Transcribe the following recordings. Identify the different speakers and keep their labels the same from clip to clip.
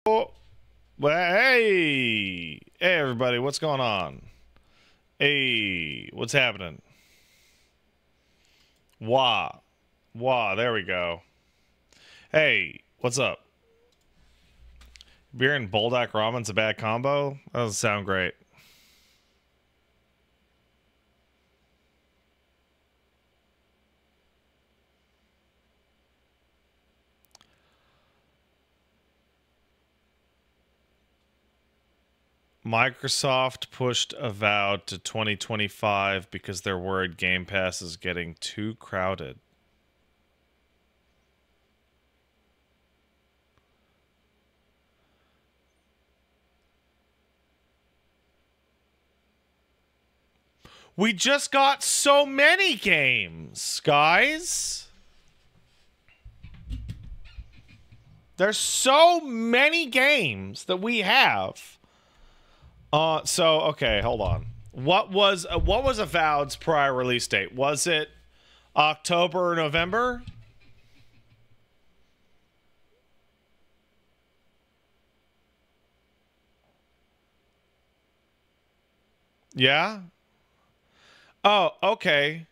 Speaker 1: Well, hey, everybody, what's going on? Hey, what's happening? Wah, there we go. Hey, what's up? Beer and Buldak ramen's a bad combo? That doesn't sound great. Microsoft pushed Avowed to 2025 because they're worried Game Pass is getting too crowded. We just got so many games, guys. There's so many games that we have. So okay, hold on. What was Avowed's prior release date? Was it October or November? Yeah. Oh, okay.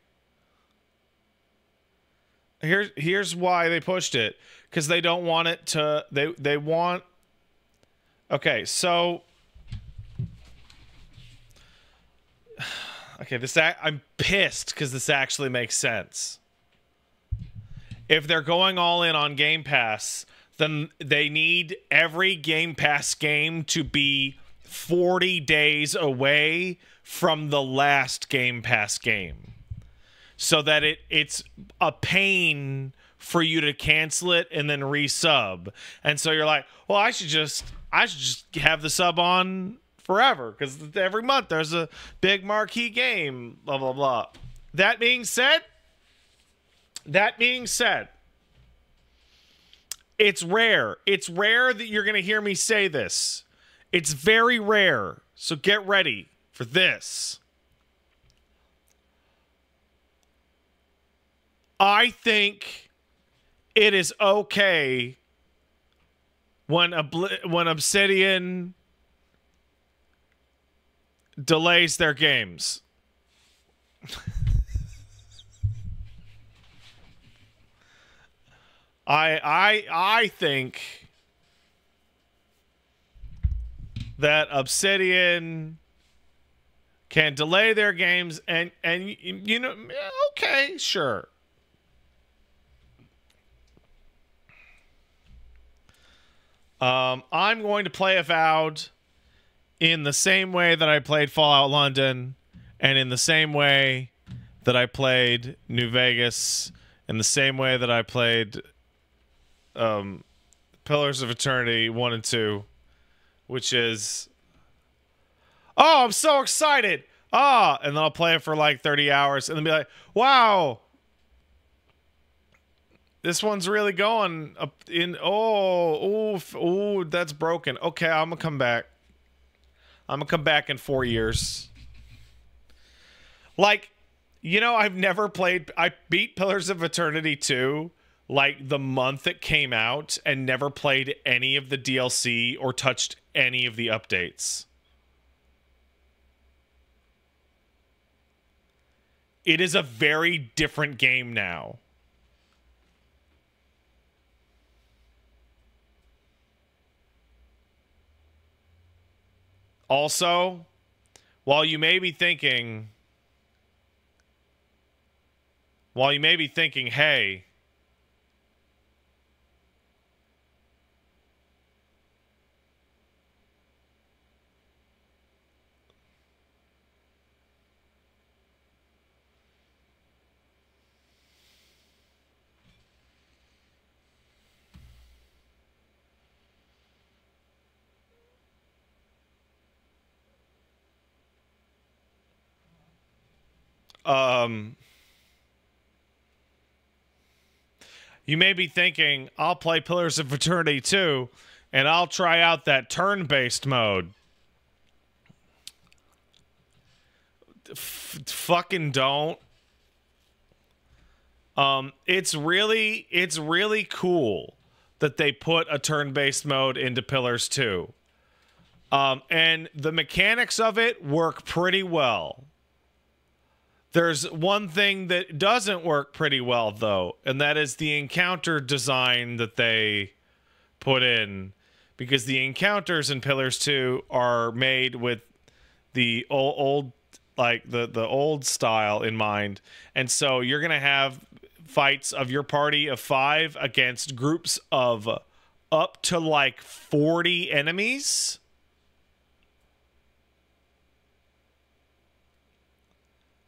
Speaker 1: Here's why they pushed it, because they don't want it to. They want. Okay, so. Okay, I'm pissed because this actually makes sense. If they're going all in on Game Pass, then they need every Game Pass game to be 40 days away from the last Game Pass game, so that it's a pain for you to cancel it and then resub. And so you're like, well, I should just have the sub on forever because every month there's a big marquee game, blah blah blah. That being said, it's rare that you're gonna hear me say this. It's very rare, so get ready for this. I think it is okay when Obsidian delays their games. I think that Obsidian can delay their games and you know, okay, sure. I'm going to play Avowed in the same way that I played Fallout London, and in the same way that I played New Vegas, in the same way that I played Pillars of Eternity 1 and 2, which is, oh, I'm so excited. And then I'll play it for like 30 hours and then be like, wow, this one's really going up in, oh, that's broken. Okay, I'm gonna come back. I'm gonna come back in 4 years. Like, you know, I beat Pillars of Eternity 2 like the month it came out and never played any of the DLC or touched any of the updates. It is a very different game now. Also, while you may be thinking, hey, you may be thinking, I'll play Pillars of Eternity 2 and I'll try out that turn-based mode. Fucking don't. It's really cool that they put a turn-based mode into Pillars 2. And the mechanics of it work pretty well. There's one thing that doesn't work pretty well, though, and that is the encounter design that they put in. Because the encounters in Pillars 2 are made with the old like the old style in mind. And so you're going to have fights of your party of 5 against groups of up to like 40 enemies.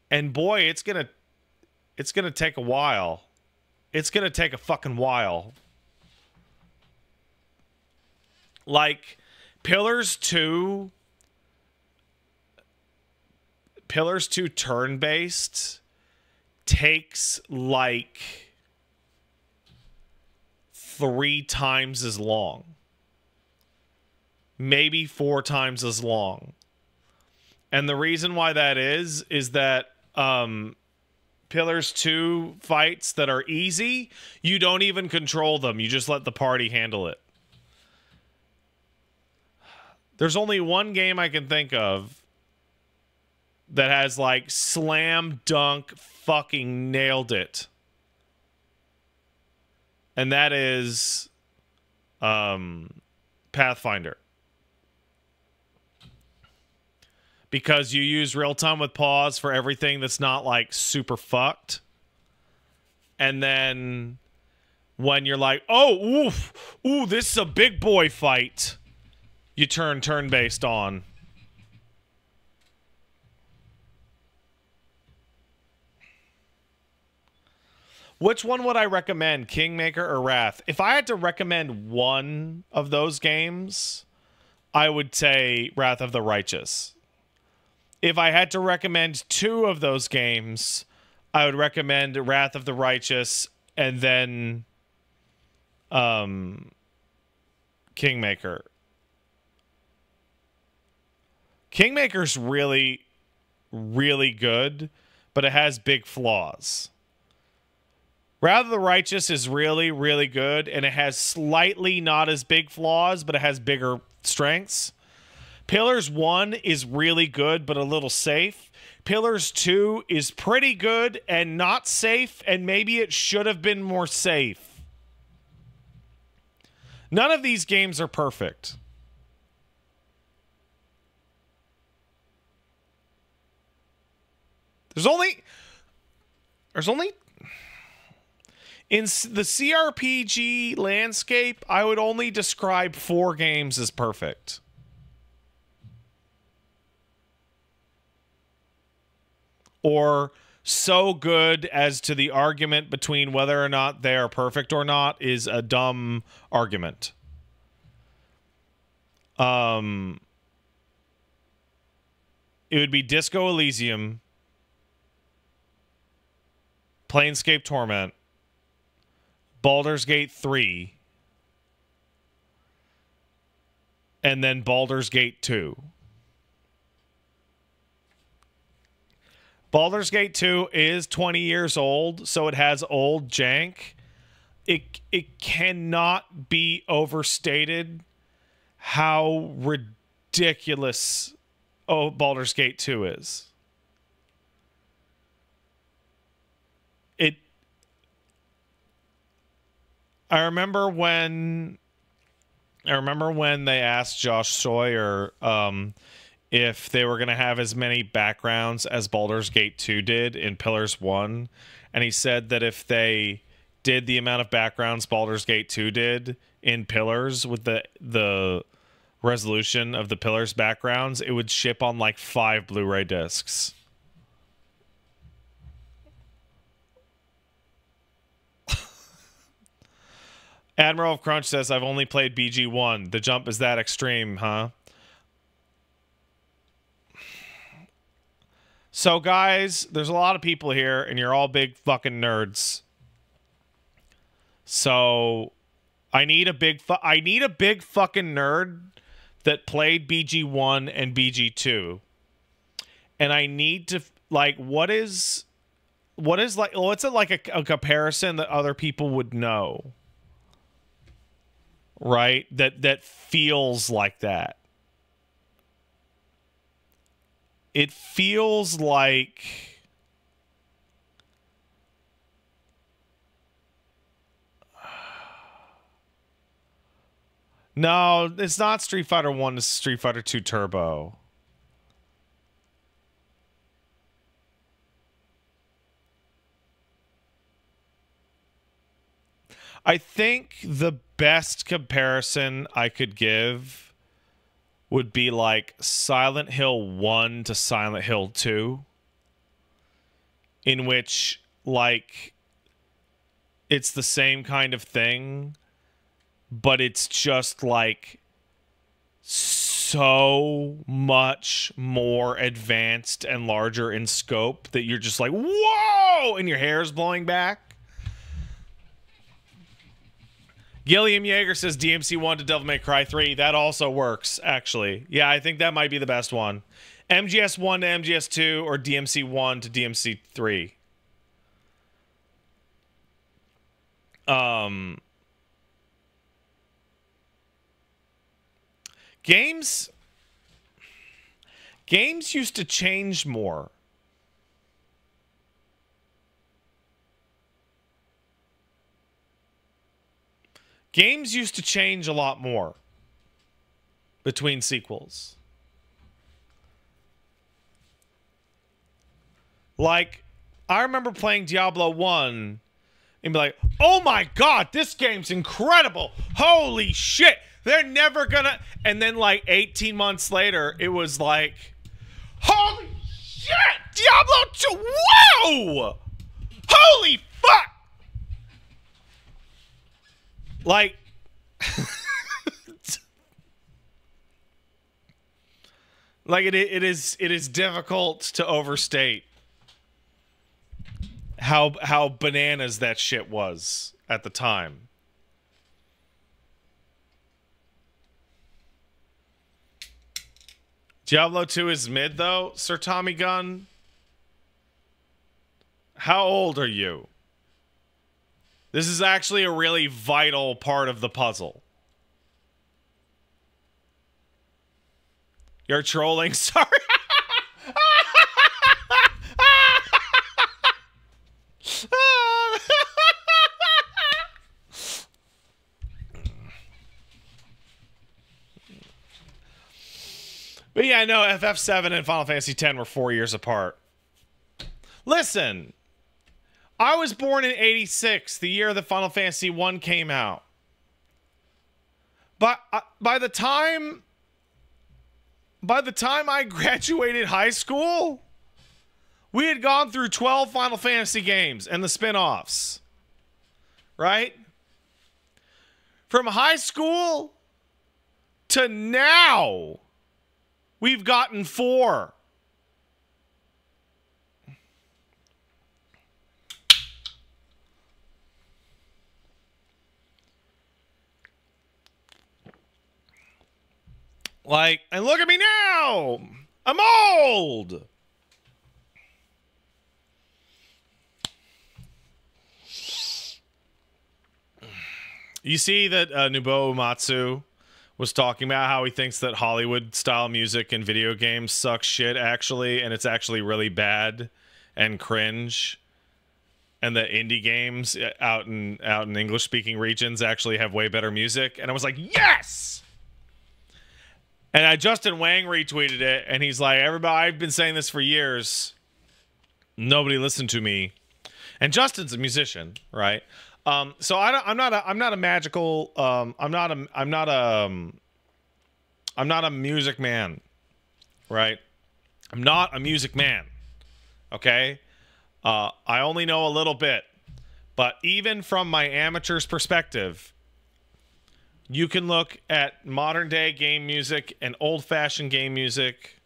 Speaker 1: And boy, it's gonna take a while. It's gonna take a fucking while. Like Pillars 2 turn-based takes like 3 times as long. Maybe 4 times as long. And the reason why that is that Pillars 2 fights that are easy, you don't even control them. You just let the party handle it. There's only one game I can think of that has like slam dunk fucking nailed it. And that is Pathfinder. Because you use real time with pause for everything that's not like super fucked. And then when you're like, oh, ooh, this is a big boy fight, you turn-based on. Which one would I recommend, Kingmaker or Wrath? If I had to recommend one of those games, I would say Wrath of the Righteous. If I had to recommend 2 of those games, I would recommend Wrath of the Righteous and then Kingmaker. Kingmaker's really, really good, but it has big flaws. Wrath of the Righteous is really, really good, and it has slightly not as big flaws, but it has bigger strengths. Pillars 1 is really good, but a little safe. Pillars 2 is pretty good and not safe, and maybe it should have been more safe. None of these games are perfect. There's only in the CRPG landscape, I would only describe 4 games as perfect. Or so good as to the argument between whether or not they are perfect or not is a dumb argument. It would be Disco Elysium, Planescape Torment, Baldur's Gate 3, and then Baldur's Gate 2. Baldur's Gate 2 is 20 years old, so it has old jank. It cannot be overstated how ridiculous Baldur's Gate 2 is. I remember when they asked Josh Sawyer if they were going to have as many backgrounds as Baldur's Gate 2 did in Pillars 1, and he said that if they did the amount of backgrounds Baldur's Gate 2 did in Pillars with the resolution of the Pillars backgrounds, it would ship on like 5 Blu-ray discs. Admiral of Crunch says, I've only played BG1. The jump is that extreme, huh? So, guys, there's a lot of people here, and you're all big fucking nerds. So, I need a big fucking nerd that played BG1 and BG2. And I need to, like, what's a comparison that other people would know? right? That feels like that. It feels like no, it's not Street Fighter 1, it's Street Fighter 2 Turbo. I think the best comparison I could give would be like Silent Hill 1 to Silent Hill 2, in which, like, it's the same kind of thing, but it's just, like, so much more advanced and larger in scope that you're just like, whoa! And your hair's blowing back. Gilliam Yeager says DMC 1 to Devil May Cry 3. That also works, actually. Yeah, I think that might be the best one. MGS 1 to MGS 2 or DMC 1 to DMC 3. Games used to change more. Games used to change a lot more between sequels. Like, I remember playing Diablo 1 and be like, oh my god, this game's incredible. Holy shit. They're never gonna... And then, like, 18 months later, it was like, holy shit! Diablo 2! Whoa! Holy fuck! Like, like it is difficult to overstate how bananas that shit was at the time. Diablo 2 is mid though, Sir Tommy Gunn. How old are you? This is actually a really vital part of the puzzle. You're trolling? Sorry. But yeah, no, FF7 and Final Fantasy X were 4 years apart. Listen. I was born in 86, the year that Final Fantasy 1 came out. But by the time I graduated high school, we had gone through 12 Final Fantasy games and the spin-offs. Right? From high school to now, we've gotten 4. Like, and look at me now! I'm old! You see that Nobuo Uematsu was talking about how he thinks that Hollywood-style music and video games suck shit, actually, and it's actually really bad and cringe. And the indie games out in English-speaking regions actually have way better music. And I was like, yes! And Justin Wang retweeted it, and he's like, "Everybody, I've been saying this for years. Nobody listened to me." And Justin's a musician, right? So I'm not a magical. I'm not a music man, right? I'm not a music man. Okay, I only know a little bit, but even from my amateur's perspective, you can look at modern day game music and old-fashioned game music,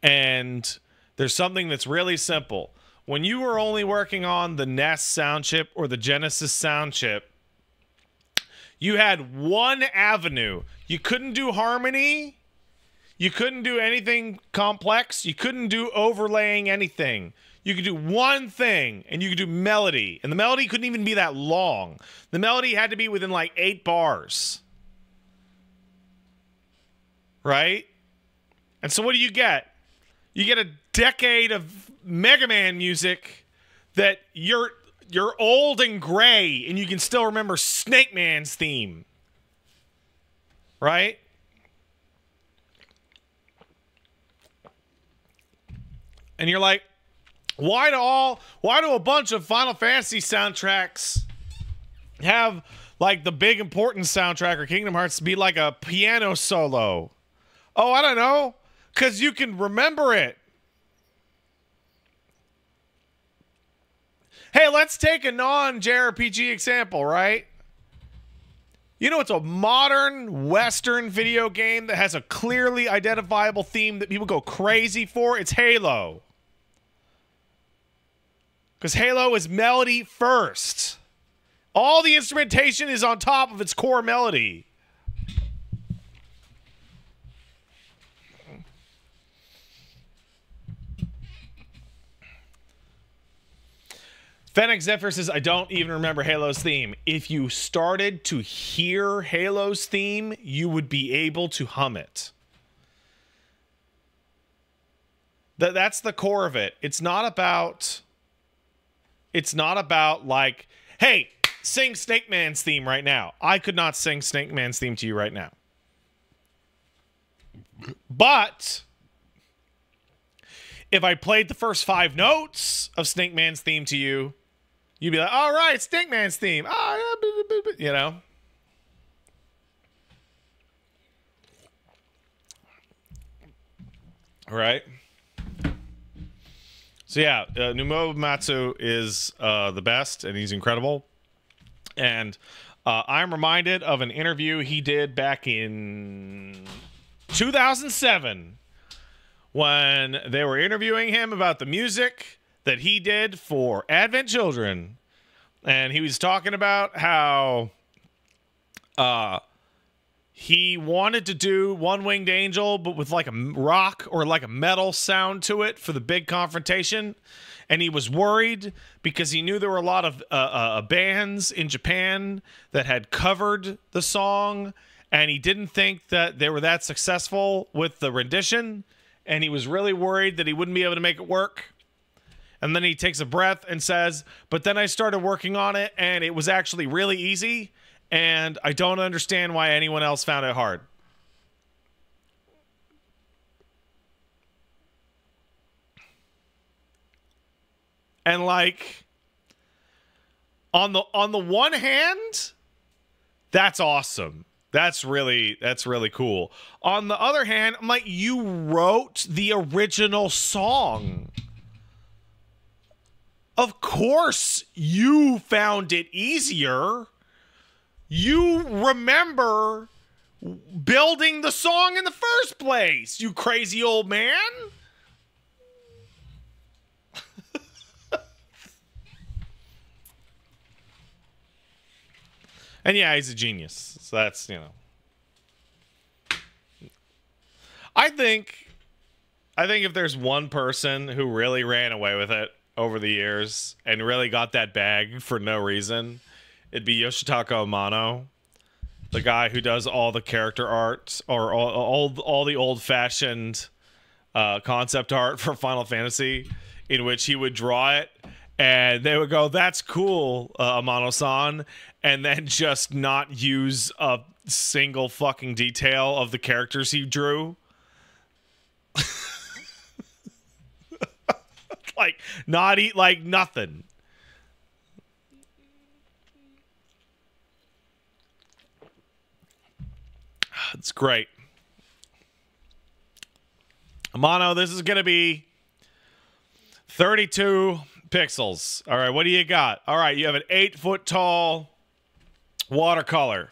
Speaker 1: and there's something that's really simple. When you were only working on the NES sound chip or the Genesis sound chip, you had one avenue. You couldn't do harmony. You couldn't do anything complex. You couldn't do overlaying anything. You could do one thing, and you could do melody. And the melody couldn't even be that long. The melody had to be within like 8 bars. Right? And so what do you get? You get a decade of Mega Man music that you're old and gray, and you can still remember Snake Man's theme. Right? And you're like, why do a bunch of Final Fantasy soundtracks have like the big important soundtrack or Kingdom Hearts be like a piano solo? Oh, I don't know. 'Cause you can remember it. Hey, let's take a non-JRPG example, right? You know, it's a modern Western video game that has a clearly identifiable theme that people go crazy for. It's Halo. Because Halo is melody first. All the instrumentation is on top of its core melody. Fennec Zephyr says, I don't even remember Halo's theme. If you started to hear Halo's theme, you would be able to hum it. That's the core of it. It's not about like, hey, sing Snake Man's theme right now. I could not sing Snake Man's theme to you right now. But if I played the first 5 notes of Snake Man's theme to you, you'd be like, all right, Snake Man's theme. Oh, you know? Right? So yeah, Nobuo Matsu is the best, and he's incredible. And I'm reminded of an interview he did back in 2007 when they were interviewing him about the music that he did for Advent Children. And he was talking about how he wanted to do One Winged Angel, but with like a rock or like a metal sound to it for the big confrontation. And he was worried because he knew there were a lot of bands in Japan that had covered the song, and he didn't think that they were that successful with the rendition, and he was really worried that he wouldn't be able to make it work. And then he takes a breath and says, but then I started working on it, and it was actually really easy, and I don't understand why anyone else found it hard. And like, on the one hand, that's awesome. That's really cool. On the other hand, I'm like, you wrote the original song. Of course you found it easier. You remember building the song in the first place, you crazy old man. And yeah, he's a genius. So that's, you know. I think if there's one person who really ran away with it over the years and really got that bag for no reason, it'd be Yoshitaka Amano, the guy who does all the character art or all the old-fashioned concept art for Final Fantasy, in which he would draw it and they would go, that's cool, Amano-san, and then just not use a single fucking detail of the characters he drew. Like, not eat like nothing. It's great. Amano, this is going to be 32 pixels. All right, what do you got? All right, you have an 8-foot tall watercolor.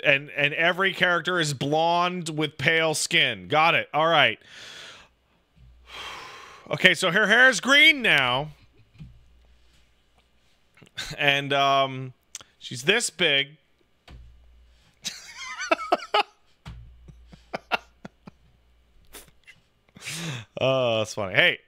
Speaker 1: And every character is blonde with pale skin. Got it. All right. Okay, so her hair is green now. And she's this big. Oh, that's funny. Hey,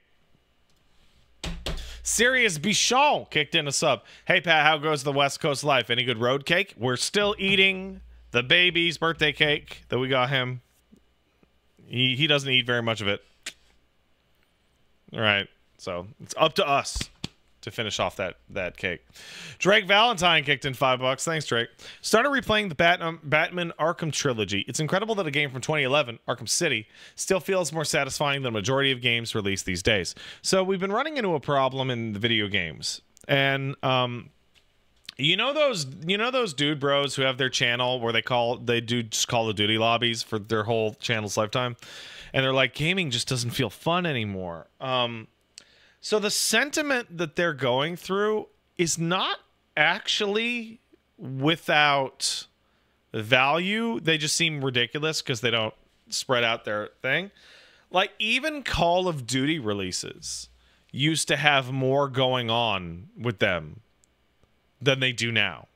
Speaker 1: Sirius Bichon kicked in a sub. Hey, Pat, how goes the West Coast life? Any good road cake? We're still eating the baby's birthday cake that we got him. He doesn't eat very much of it. All right, so it's up to us to finish off that cake. Drake Valentine kicked in $5. Thanks, Drake. Started replaying the Batman Arkham trilogy. It's incredible that a game from 2011, Arkham City, still feels more satisfying than the majority of games released these days. So we've been running into a problem in the video games, and you know those dude bros who have their channel where they do just Call of Duty lobbies for their whole channel's lifetime, and they're like, gaming just doesn't feel fun anymore. So the sentiment that they're going through is not actually without value. They just seem ridiculous because they don't spread out their thing. Like, even Call of Duty releases used to have more going on with them than they do now.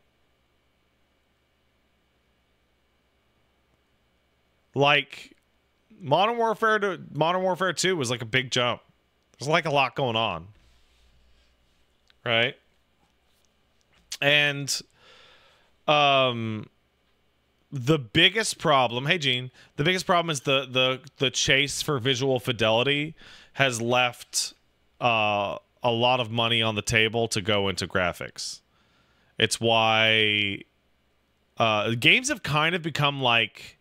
Speaker 1: Like, Modern Warfare 2 was like a big jump. There's like a lot going on, right? And the biggest problem, hey Gene, the biggest problem is the chase for visual fidelity has left a lot of money on the table to go into graphics. It's why games have kind of become like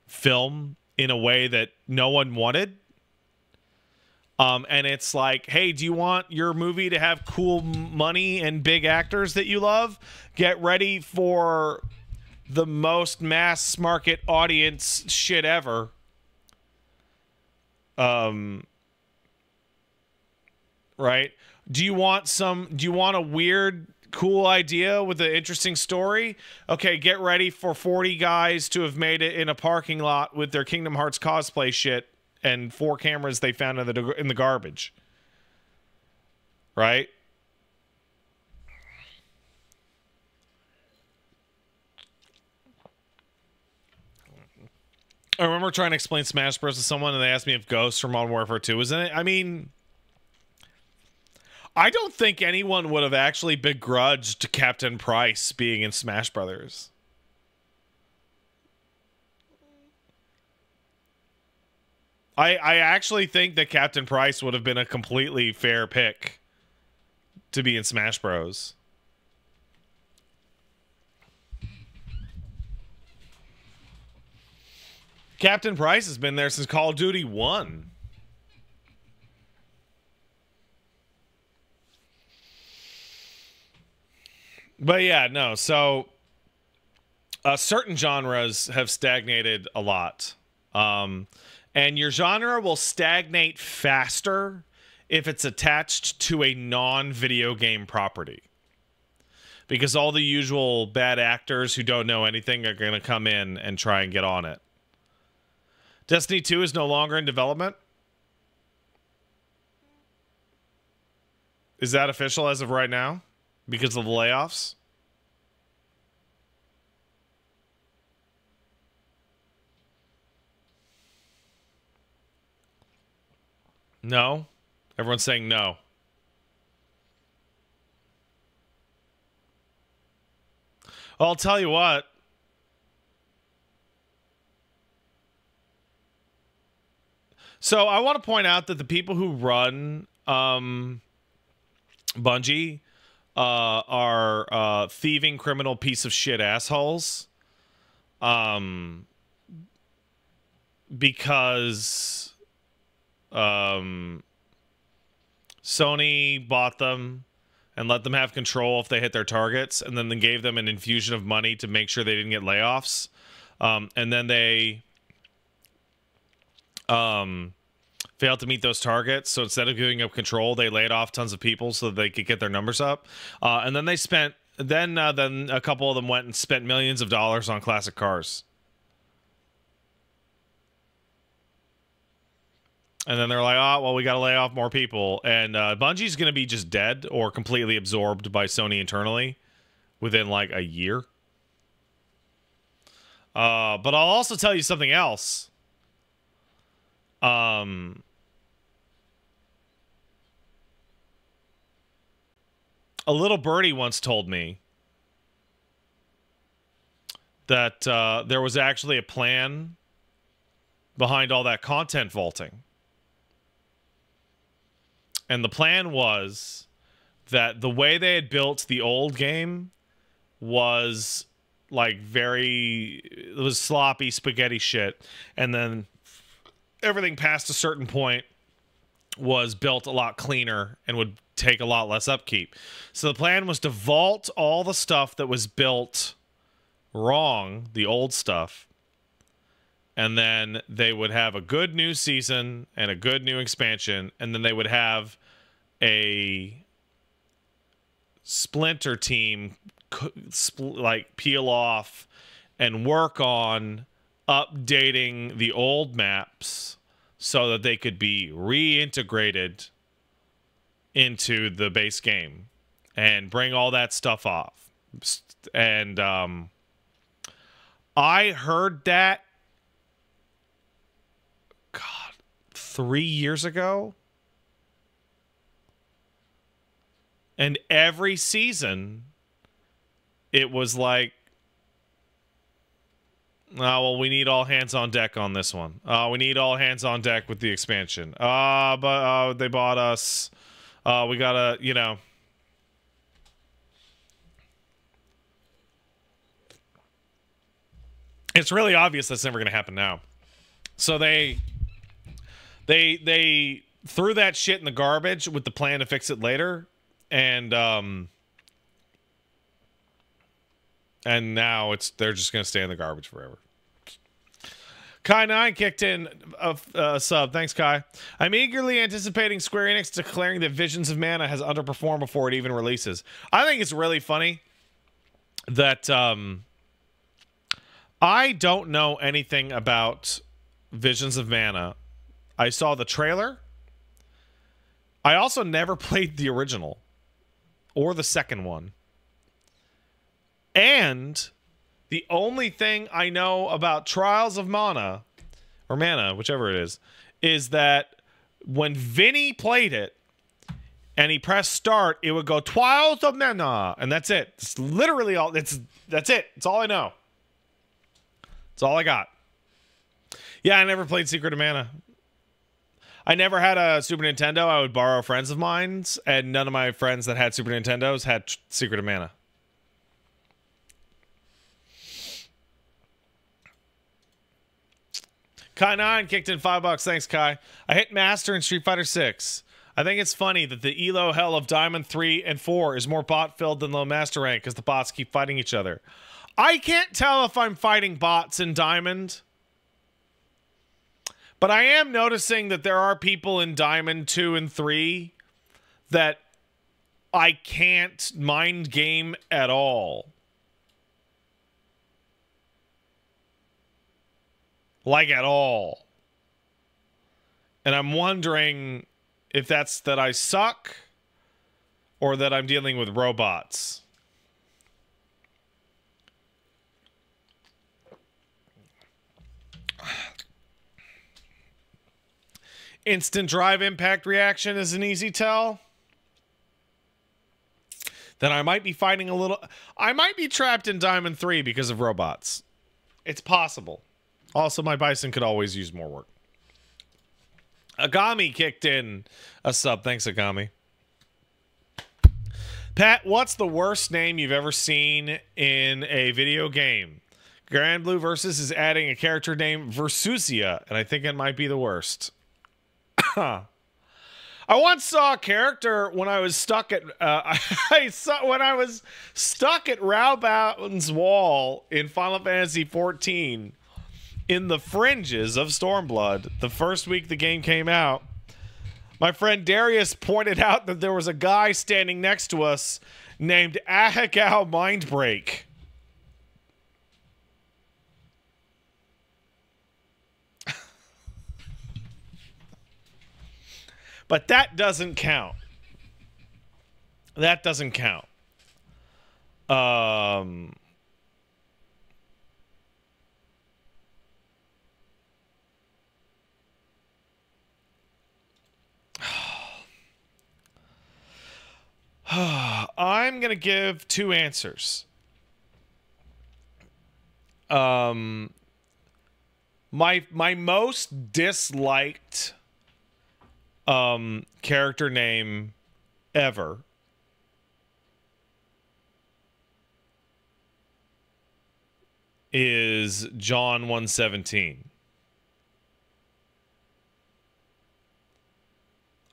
Speaker 1: film in a way that no one wanted. And it's like, hey, do you want your movie to have cool money and big actors that you love? Get ready for the most mass market audience shit ever. Right? Do you want a weird, cool idea with an interesting story? Okay, get ready for 40 guys to have made it in a parking lot with their Kingdom Hearts cosplay shit and 4 cameras they found in the garbage. Right? I remember trying to explain Smash Bros. To someone, and they asked me if Ghost from Modern Warfare 2 was in it. I mean, I don't think anyone would have actually begrudged Captain Price being in Smash Brothers. I actually think that Captain Price would have been a completely fair pick to be in Smash Bros. Captain Price has been there since Call of Duty 1. But yeah, no, so certain genres have stagnated a lot. And your genre will stagnate faster if it's attached to a non-video game property. Because all the usual bad actors who don't know anything are going to come in and try and get on it. Destiny 2 is no longer in development. Is that official as of right now? Because of the layoffs? No? Everyone's saying no. Well, I'll tell you what. So I want to point out that the people who run Bungie are thieving criminal piece of shit assholes. Because Sony bought them and let them have control if they hit their targets, and then they gave them an infusion of money to make sure they didn't get layoffs. And then they failed to meet those targets, so instead of giving up control, they laid off tons of people so that they could get their numbers up. And then they spent, then a couple of them went and spent millions of dollars on classic cars. And then they're like, oh, well, we got to lay off more people. And Bungie's going to be just dead or completely absorbed by Sony internally within like a year. But I'll also tell you something else. A little birdie once told me that there was actually a plan behind all that content vaulting. And the plan was that the way they had built the old game was like it was sloppy spaghetti shit. And then everything past a certain point was built a lot cleaner and would take a lot less upkeep. So the plan was to vault all the stuff that was built wrong, the old stuff, and then they would have a good new season and a good new expansion, and then they would have a splinter team like peel off and work on updating the old maps so that they could be reintegrated into the base game and bring all that stuff off. And I heard that, God, 3 years ago. And every season, it was like, oh, well, we need all hands on deck on this one. We need all hands on deck with the expansion. But they bought us. We gotta, you know. It's really obvious that's never gonna happen now. So they threw that shit in the garbage with the plan to fix it later, and now they're just gonna stay in the garbage forever. Kai9 kicked in a sub. Thanks, Kai. I'm eagerly anticipating Square Enix declaring that Visions of Mana has underperformed before it even releases. I think it's really funny that I don't know anything about Visions of Mana. I saw the trailer. I also never played the original or the second one. And the only thing I know about Trials of Mana, or Mana, whichever it is that when Vinny played it and he pressed start, it would go Trials of Mana, and that's it. It's literally all. That's it. It's all I know. It's all I got. Yeah, I never played Secret of Mana. I never had a Super Nintendo. I would borrow friends of mine's, and none of my friends that had Super Nintendos had Secret of Mana. Kai9 kicked in $5. Thanks, Kai. I hit Master in Street Fighter 6. I think it's funny that the elo hell of Diamond 3 and 4 is more bot-filled than low Master rank because the bots keep fighting each other. I can't tell if I'm fighting bots in Diamond, but I am noticing that there are people in Diamond 2 and 3 that I can't mind game at all. Like, at all. And I'm wondering if that's that I suck or that I'm dealing with robots. Instant drive impact reaction is an easy tell. Then I might be fighting a little. I might be trapped in Diamond 3 because of robots. It's possible. Also, my bison could always use more work. Agami kicked in a sub. Thanks, Agami. Pat, what's the worst name you've ever seen in a video game? Grand Blue Versus is adding a character named Versusia, and I think it might be the worst. I once saw a character when I was stuck at when I was stuck at Raubauten's wall in Final Fantasy XIV in the fringes of Stormblood the first week the game came out. My friend Darius pointed out that there was a guy standing next to us named Ahegao Mindbreak. But that doesn't count. That doesn't count. I'm going to give two answers. My most disliked character name ever is John 117.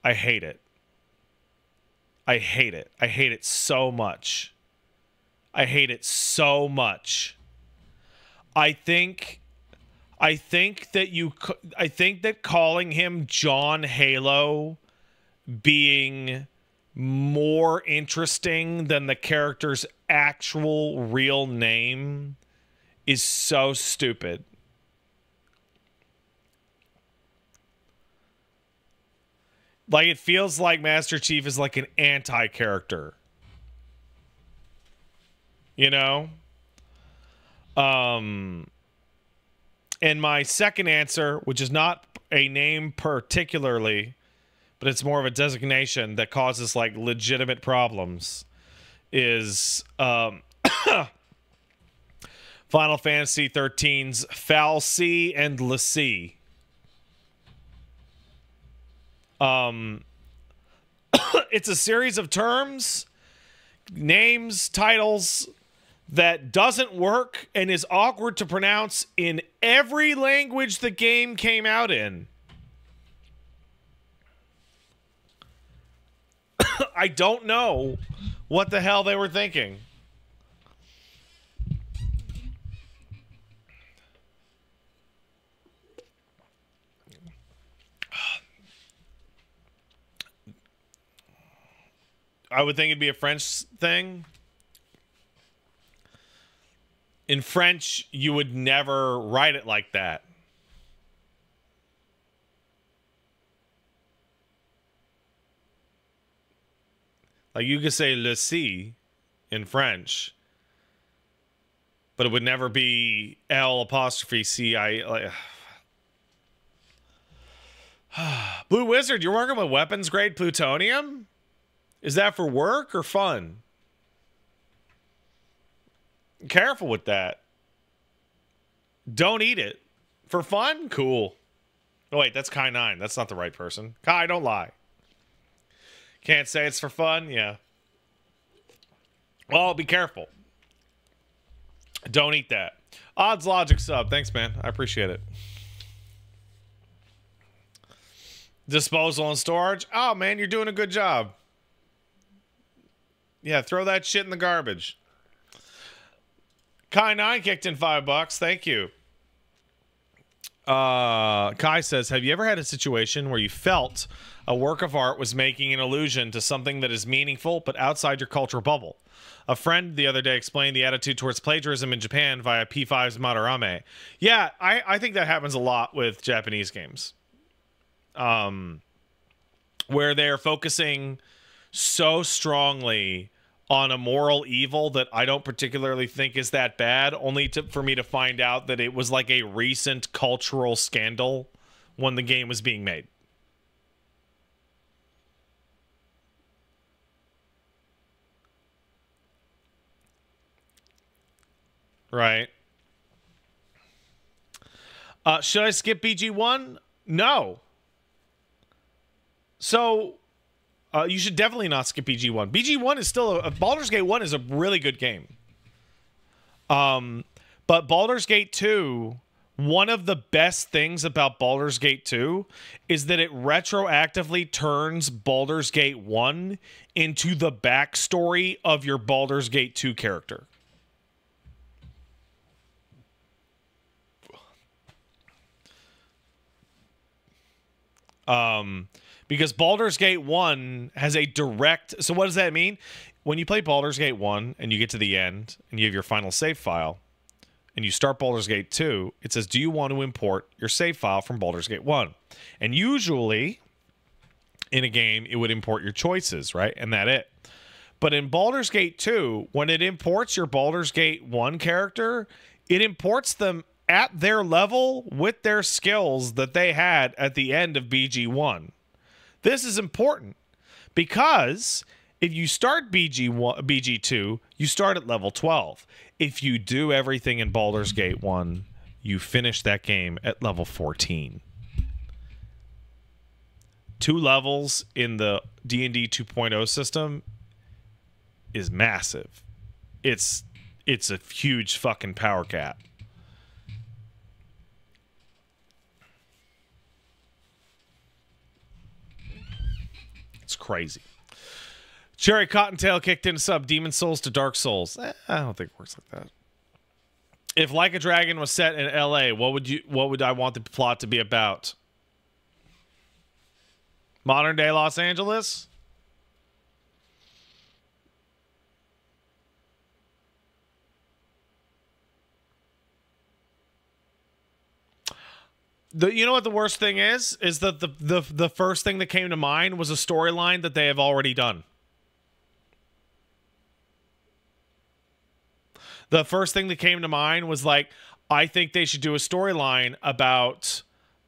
Speaker 1: I hate it. I hate it. I hate it so much. I hate it so much. I think that calling him John Halo being more interesting than the character's actual real name is so stupid. Like, it feels like Master Chief is like an anti-character. You know? And my second answer, which is not a name particularly, but it's more of a designation that causes, like, legitimate problems, is Final Fantasy XIII's Fal'Cie and L'Cie. It's a series of terms, names, titles that doesn't work and is awkward to pronounce in every language the game came out in. I don't know what the hell they were thinking. I would think it'd be a French thing. In French, you would never write it like that. Like, you could say L'Cie in French, but it would never be L'Ci. Like, Blue Wizard, you're working with weapons grade plutonium? Is that for work or fun? Careful with that. Don't eat it. For fun? Cool. Oh, wait, that's Kai 9. That's not the right person. Kai, don't lie. Can't say it's for fun? Yeah. Well, be careful. Don't eat that. Odds Logic sub. Thanks, man. I appreciate it. Disposal and storage. Oh, man, you're doing a good job. Yeah, throw that shit in the garbage. Kai 9 kicked in $5. Thank you. Kai says, have you ever had a situation where you felt a work of art was making an allusion to something that is meaningful but outside your cultural bubble? A friend the other day explained the attitude towards plagiarism in Japan via P5's Madarame. Yeah, I think that happens a lot with Japanese games. Where they're focusing so strongly on a moral evil that I don't particularly think is that bad, only for me to find out that it was like a recent cultural scandal when the game was being made. Right. Should I skip BG1? No. So... you should definitely not skip BG1. BG1 is still Baldur's Gate 1 is a really good game. But Baldur's Gate 2, one of the best things about Baldur's Gate 2 is that it retroactively turns Baldur's Gate 1 into the backstory of your Baldur's Gate 2 character. Because Baldur's Gate 1 has a direct... So what does that mean? When you play Baldur's Gate 1 and you get to the end and you have your final save file and you start Baldur's Gate 2, it says, do you want to import your save file from Baldur's Gate 1? And usually in a game, it would import your choices, right? And that's it. But in Baldur's Gate 2, when it imports your Baldur's Gate 1 character, it imports them at their level with their skills that they had at the end of BG1. This is important because If you start BG2, you start at level 12. If you do everything in Baldur's Gate 1, you finish that game at level 14. 2 levels in the D&D 2.0 system is massive. It's a huge fucking power gap. It's crazy. Cherry Cottontail kicked in a sub. Demon Souls to Dark Souls. I don't think it works like that. If Like a Dragon was set in LA, what would I want the plot to be about? Modern day Los Angeles? You know what the worst thing is? Is that the first thing that came to mind was a storyline that they have already done. The first thing that came to mind was like, I think they should do a storyline about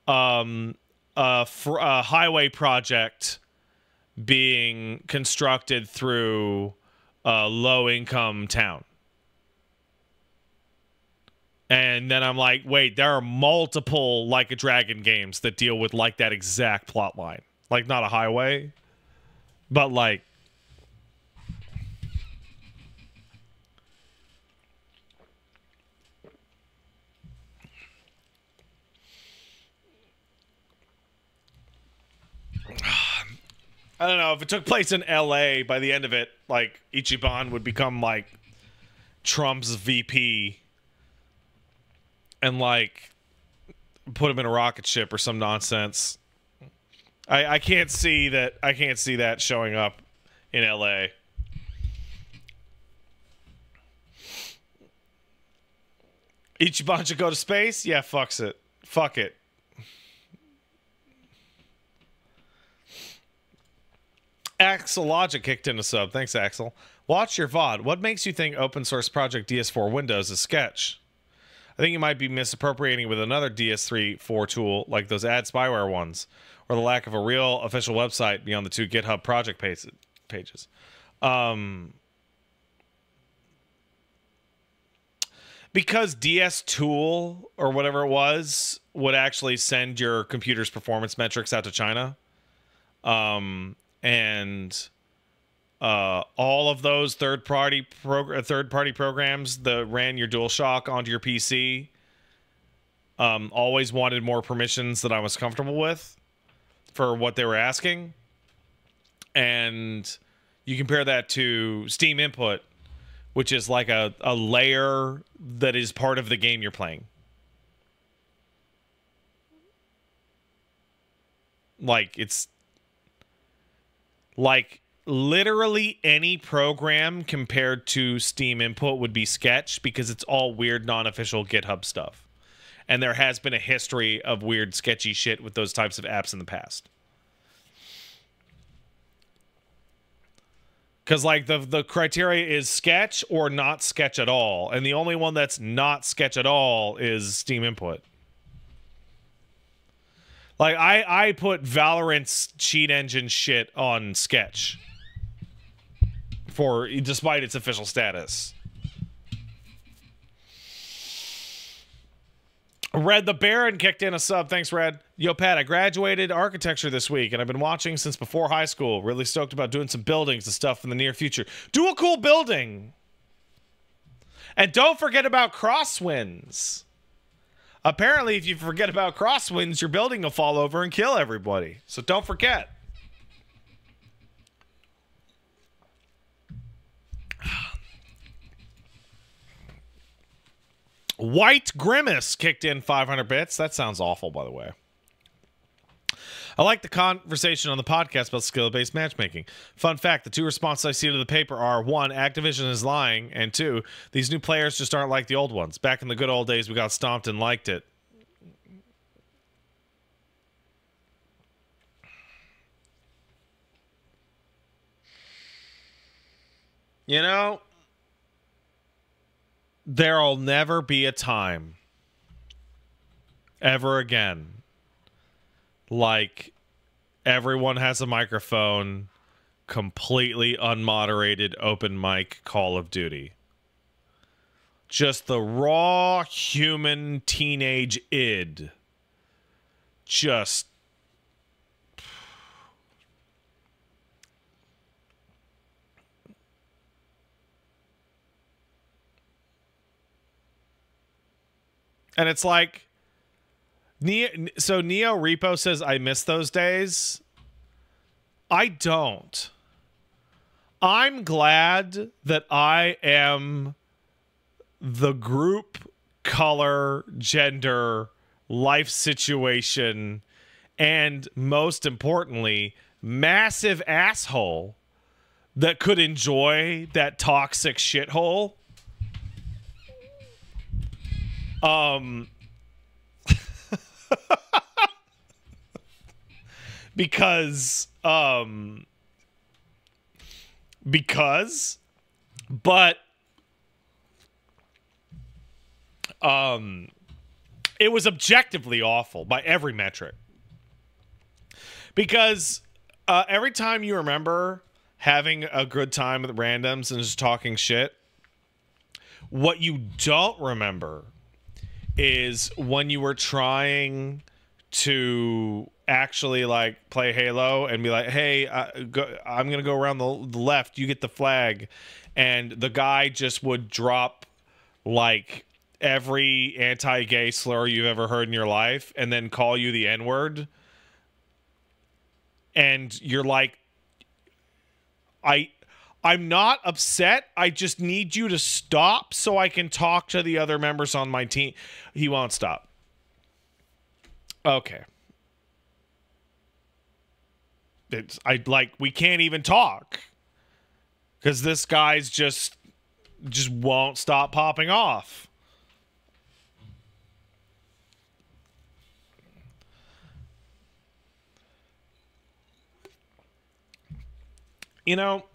Speaker 1: a highway project being constructed through a low-income town. And then I'm like, wait, there are multiple Like a Dragon games that deal with like that exact plot line. Like, not a highway, but like... I don't know, if it took place in LA, by the end of it, like, Ichiban would become like Trump's VP and like put him in a rocket ship or some nonsense. I can't see that. I can't see that showing up in LA. Ichiban should go to space? Yeah, fuck it. Fuck it. Axel Logic kicked in a sub. Thanks, Axel. Watch your VOD. What makes you think open source project DS4 Windows is sketch? I think you might be misappropriating with another DS3-4 tool like those ad spyware ones, or the lack of a real official website beyond the 2 GitHub project pages. Because DS Tool, or whatever it was, would actually send your computer's performance metrics out to China. And all of those third-party programs that ran your DualShock onto your PC always wanted more permissions that I was comfortable with for what they were asking. And you compare that to Steam Input, which is like a layer that is part of the game you're playing. Like, it's... like, literally any program compared to Steam Input would be sketch because it's all weird, non-official GitHub stuff. And there has been a history of weird, sketchy shit with those types of apps in the past. Because, like, the criteria is sketch or not sketch at all. And the only one that's not sketch at all is Steam Input. Like, I put Valorant's cheat engine shit on sketch. Despite its official status. Red the Baron kicked in a sub. Thanks, Red. Yo, Pat, I graduated architecture this week, and I've been watching since before high school. Really stoked about doing some buildings and stuff in the near future. Do a cool building! And don't forget about crosswinds. Apparently, if you forget about crosswinds, your building will fall over and kill everybody. So don't forget. White Grimace kicked in 500 bits. That sounds awful, by the way. I like the conversation on the podcast about skill-based matchmaking. Fun fact, the 2 responses I see to the paper are, 1, Activision is lying, and 2, these new players just aren't like the old ones. Back in the good old days, we got stomped and liked it. You know, there'll never be a time ever again like everyone has a microphone, completely unmoderated open mic Call of Duty. Just the raw human teenage id. Just. And it's like, Neo Repo says, I miss those days. I don't. I'm glad that I am the group, color, gender, life situation, and most importantly, massive asshole that could enjoy that toxic shithole. Because but it was objectively awful by every metric. Because every time you remember having a good time with randoms and just talking shit, what you don't remember is when you were trying to actually like play Halo and be like, hey, I'm gonna go around the left, you get the flag, and the guy just would drop like every anti-gay slur you've ever heard in your life and then call you the N-word, and you're like, I'm not upset. I just need you to stop so I can talk to the other members on my team. He won't stop. Okay. We can't even talk because this guy's just won't stop popping off. You know,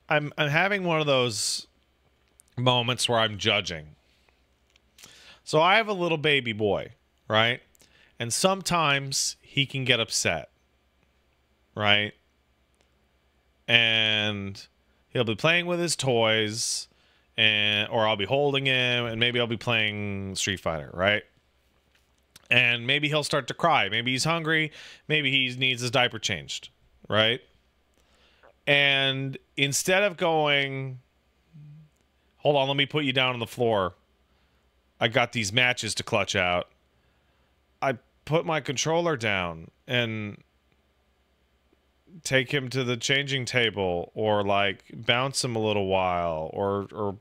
Speaker 1: I'm having one of those moments where I'm judging. So I have a little baby boy, right? And sometimes he can get upset, right? And he'll be playing with his toys, or I'll be holding him, and maybe I'll be playing Street Fighter, right? And maybe he'll start to cry. Maybe he's hungry. Maybe he needs his diaper changed, right? And instead of going, hold on, let me put you down on the floor, I got these matches to clutch out, I put my controller down and take him to the changing table, or like bounce him a little while, or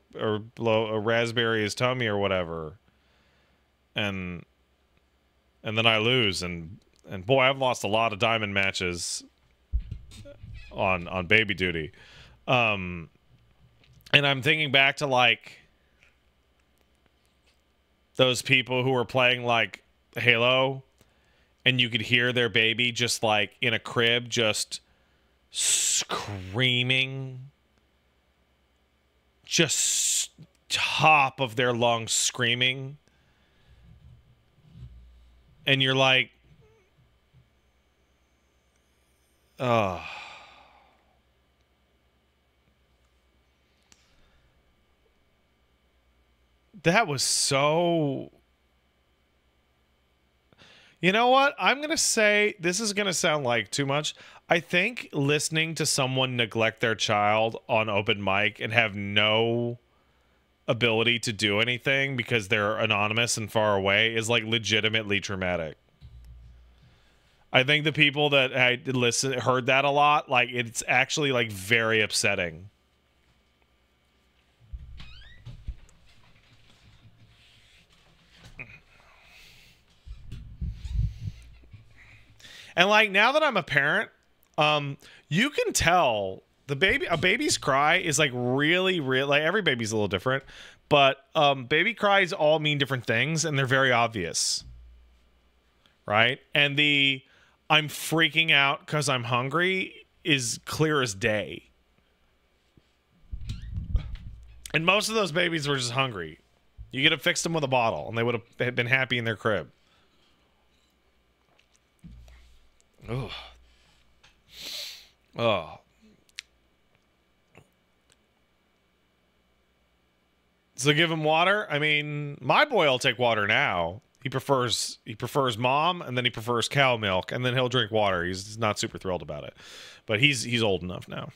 Speaker 1: blow a raspberry his tummy or whatever. And then I lose, and boy, I've lost a lot of diamond matches on baby duty. And I'm thinking back to like those people who were playing like Halo, and you could hear their baby just like in a crib just screaming, just top of their lungs screaming, and you're like, oh. That was so... You know what? I'm going to say, this is going to sound like too much. I think listening to someone neglect their child on open mic and have no ability to do anything because they're anonymous and far away is like legitimately traumatic. I think the people that had heard that a lot, like it's actually like very upsetting. And like now that I'm a parent, you can tell a baby's cry is like really, like every baby's a little different, but baby cries all mean different things, and they're very obvious, right? And the I'm freaking out because I'm hungry is clear as day. And most of those babies were just hungry. You could have fixed them with a bottle, and they would have been happy in their crib. Ugh. Oh. So give him water. I mean, my boy will take water now. He prefers mom, and then he prefers cow milk, and then he'll drink water. He's not super thrilled about it, but he's old enough now.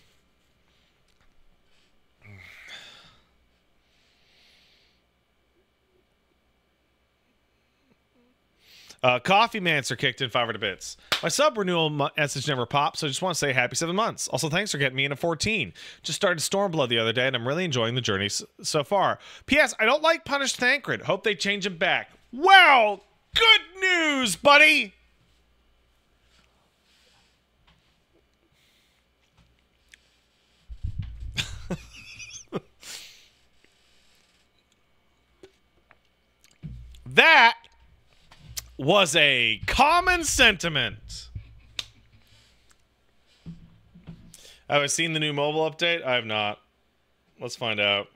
Speaker 1: Coffee Mancer kicked in 500 bits. My sub renewal message never popped, so I just want to say happy 7 months. Also, thanks for getting me into 14. Just started Stormblood the other day, and I'm really enjoying the journey so far. P.S. I don't like Punished Thancred. Hope they change him back. Well, good news, buddy! That was a common sentiment. Have I seen the new mobile update? I have not. Let's find out.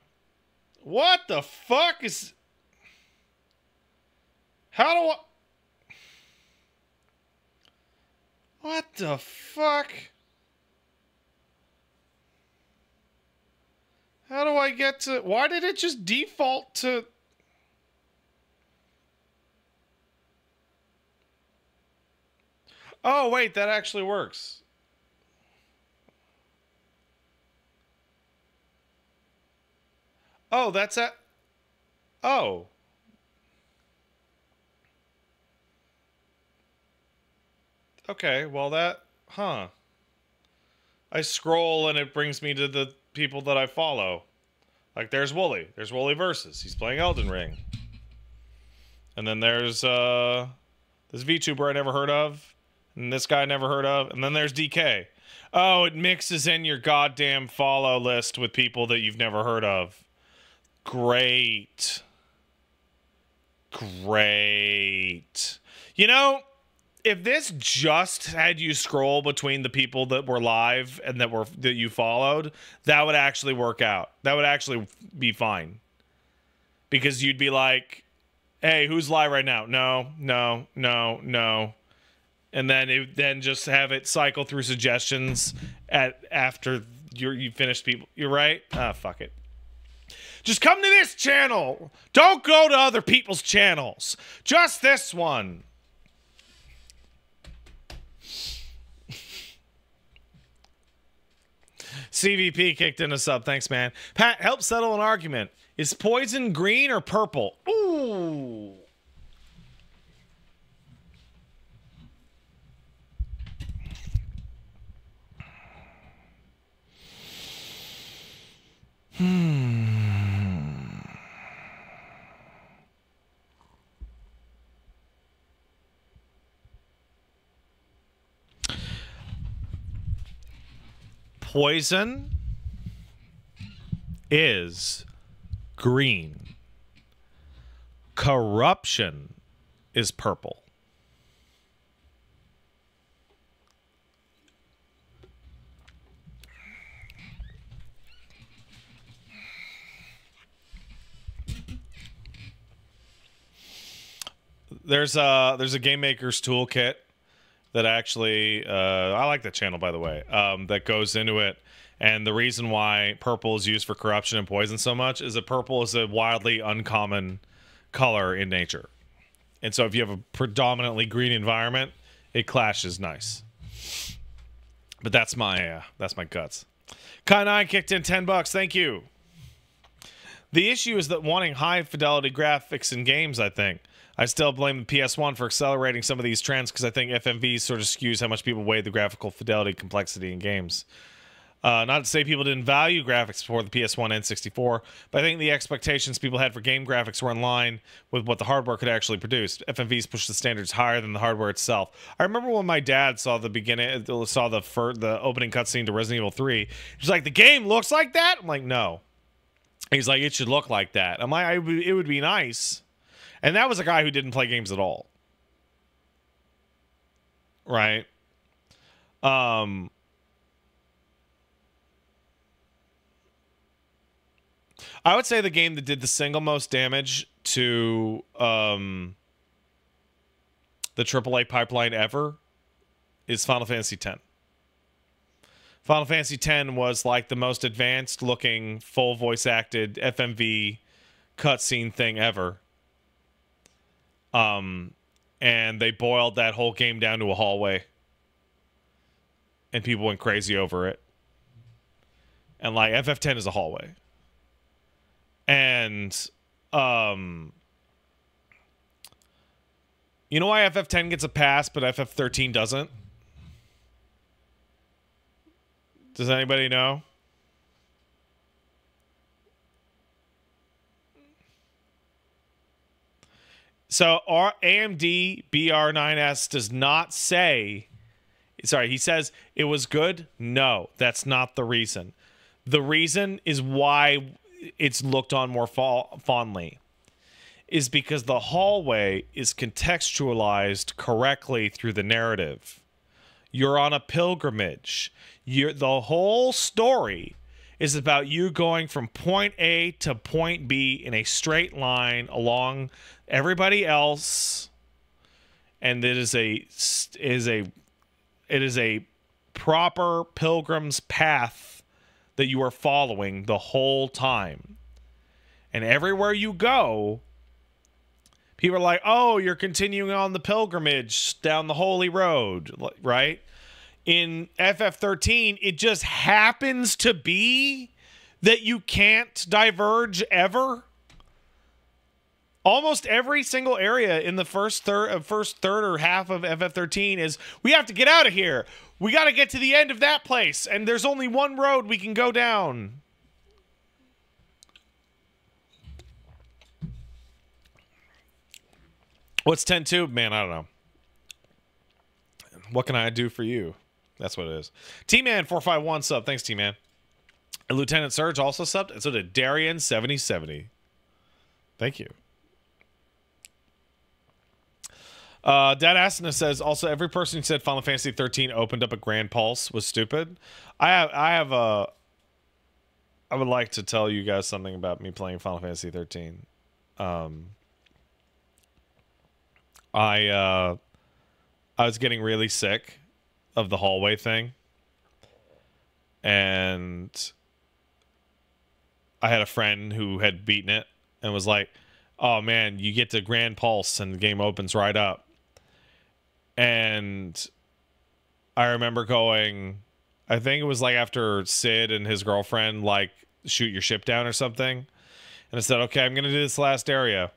Speaker 1: What the fuck is... How do I... What the fuck? How do I get to... Why did it just default to... Oh, wait, that actually works. Oh, that's at... Oh. Okay, well that... Huh. I scroll and it brings me to the people that I follow. Like, there's Wooly. There's Wooly Versus. He's playing Elden Ring. And then there's, this VTuber I never heard of. And this guy I never heard of. And then there's DK. Oh, it mixes in your goddamn follow list with people that you've never heard of. Great. Great. You know, if this just had you scroll between the people that were live and that you followed, that would actually work out. That would actually be fine. Because you'd be like, hey, who's live right now? No, no, no, no. And then just have it cycle through suggestions after you finish people. You're right? Ah, fuck it. Just come to this channel. Don't go to other people's channels. Just this one. CVP kicked in a sub. Thanks, man. Pat, help settle an argument. Is poison green or purple? Ooh. Poison is green. Corruption is purple. There's a Game Maker's Toolkit that actually I like that channel, by the way, that goes into it. And the reason why purple is used for corruption and poison so much is that purple is a wildly uncommon color in nature. And so if you have a predominantly green environment, it clashes nice. But that's my guts. Kai9 kicked in $10. Thank you. The issue is that wanting high fidelity graphics in games, I think. I still blame the PS1 for accelerating some of these trends because I think FMV sort of skews how much people weigh the graphical fidelity complexity in games. Not to say people didn't value graphics before the PS1 and 64, but I think the expectations people had for game graphics were in line with what the hardware could actually produce. FMVs pushed the standards higher than the hardware itself. I remember when my dad saw the opening cutscene to Resident Evil 3. He's like, "The game looks like that?" I'm like, "No." He's like, "It should look like that." I'm like, "It would be nice." And that was a guy who didn't play games at all. Right? I would say the game that did the single most damage to the AAA pipeline ever is Final Fantasy X. Final Fantasy X was like the most advanced looking, full voice acted FMV cutscene thing ever. And they boiled that whole game down to a hallway. And people went crazy over it. And like FF10 is a hallway. And you know why FF10 gets a pass but FF13 doesn't? Does anybody know? So our AMD BR9S does not say, sorry, he says it was good. No, that's not the reason. The reason is why it's looked on more fondly is because the hallway is contextualized correctly through the narrative. You're on a pilgrimage. The whole story is about you going from point A to point B in a straight line along everybody else, and it is a proper pilgrim's path that you are following the whole time. And everywhere you go, people are like, "Oh, you're continuing on the pilgrimage down the holy road," right? In FF13, it just happens to be that you can't diverge ever. Almost every single area in the first third or half of FF13 is, we have to get out of here. We got to get to the end of that place, and there's only one road we can go down. What's 10-2? Man, I don't know. What can I do for you? That's what it is. T-Man 451 sub. Thanks, T-Man. And Lieutenant Surge also subbed, and so did Darian 7070. Thank you. Dad Asana says also every person who said Final Fantasy 13 opened up a Grand Pulse was stupid. I would like to tell you guys something about me playing Final Fantasy 13. I was getting really sick of the hallway thing, and I had a friend who had beaten it and was like, "Oh man, you get to Grand Pulse and the game opens right up." And I remember going, I think it was like after Sid and his girlfriend like shoot your ship down or something, and I said, "Okay, I'm gonna do this last area,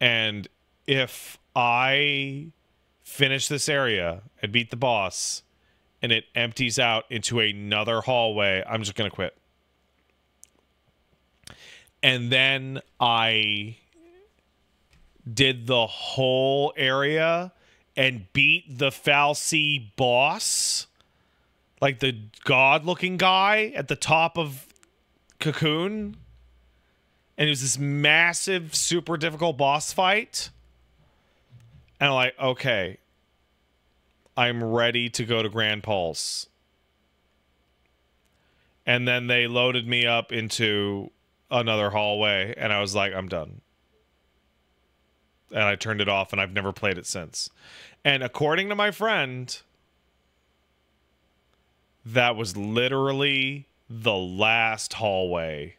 Speaker 1: and if I finish this area and beat the boss and it empties out into another hallway, I'm just gonna quit." And then I did the whole area and beat the Fal'Cie boss, like the god-looking guy at the top of Cocoon. And it was this massive, super difficult boss fight. And I'm like, okay, I'm ready to go to Grand Pulse. And then they loaded me up into another hallway, and I was like, I'm done. And I turned it off, and I've never played it since. And according to my friend, that was literally the last hallway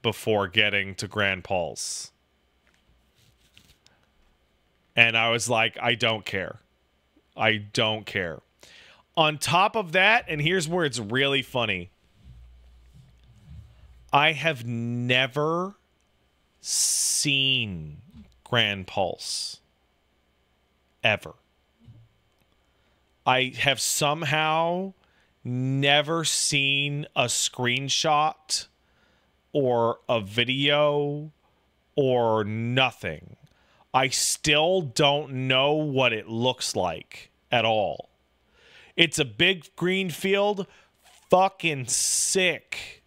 Speaker 1: before getting to Grand Pulse. And I was like, I don't care. I don't care. On top of that, and here's where it's really funny, I have never seen Grand Pulse. Ever. I have somehow never seen a screenshot or a video or nothing. I still don't know what it looks like at all. It's a big green field. Fucking sick.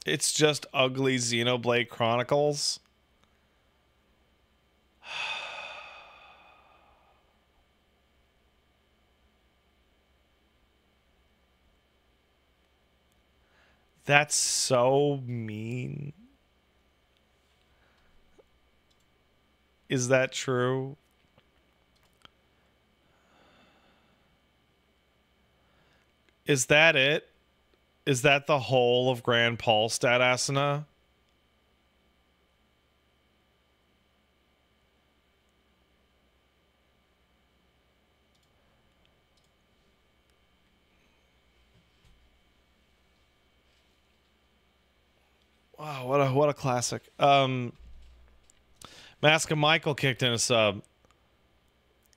Speaker 1: It's just ugly Xenoblade Chronicles. That's so mean. Is that true? Is that it? Is that the whole of Grand Paulstad Asana? Wow, what a classic. Mask of Michael kicked in a sub.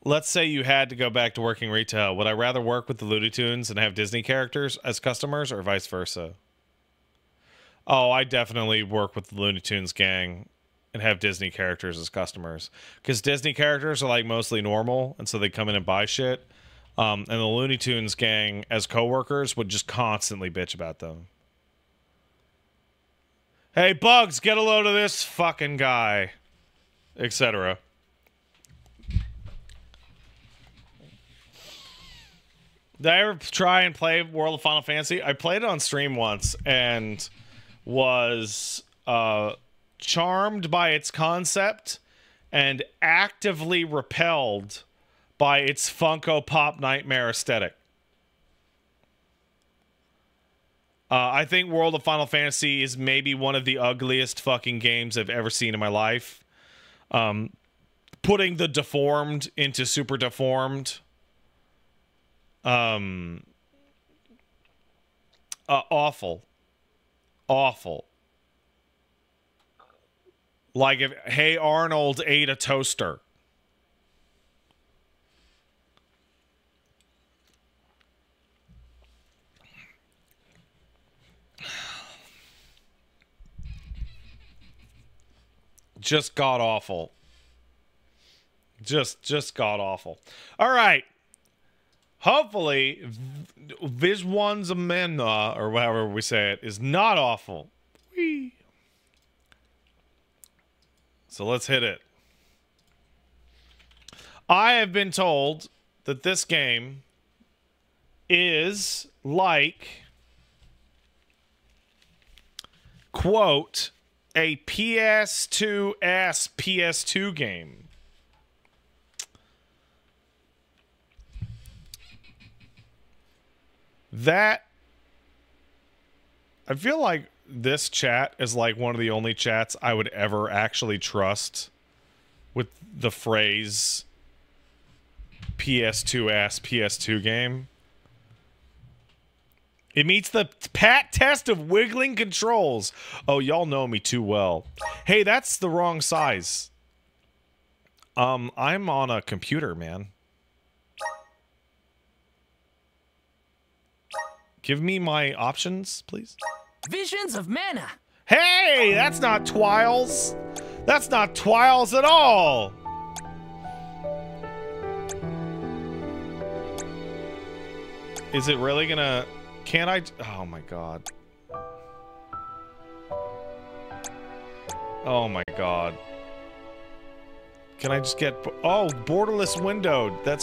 Speaker 1: Let's say you had to go back to working retail. Would I rather work with the Looney Tunes and have Disney characters as customers, or vice versa? Oh, I definitely work with the Looney Tunes gang and have Disney characters as customers. Because Disney characters are like mostly normal, and so they come in and buy shit. And the Looney Tunes gang as coworkers would just constantly bitch about them. Hey, Bugs, get a load of this fucking guy. Etc. Did I ever try and play World of Final Fantasy? I played it on stream once and was charmed by its concept and actively repelled by its Funko Pop nightmare aesthetic. I think World of Final Fantasy is maybe one of the ugliest fucking games I've ever seen in my life. Putting the deformed into super deformed. Awful. Awful. Like if Hey Arnold ate a toaster. Just god awful. Just god awful. All right. Hopefully, Viswanzamena, or however we say it, is not awful. Whee. So let's hit it. I have been told that this game is like, quote, a PS2-ass PS2 game. That, I feel like this chat is like one of the only chats I would ever actually trust with the phrase PS2-ass PS2 game. It meets the pat test of wiggling controls. Oh, y'all know me too well. Hey, that's the wrong size. I'm on a computer, man. Give me my options, please.
Speaker 2: Visions of Mana.
Speaker 1: Hey, that's not Twiles. That's not Twiles at all. Is it really gonna... Can't I... Oh my god. Oh my god. Can I just get... Oh, borderless windowed. That's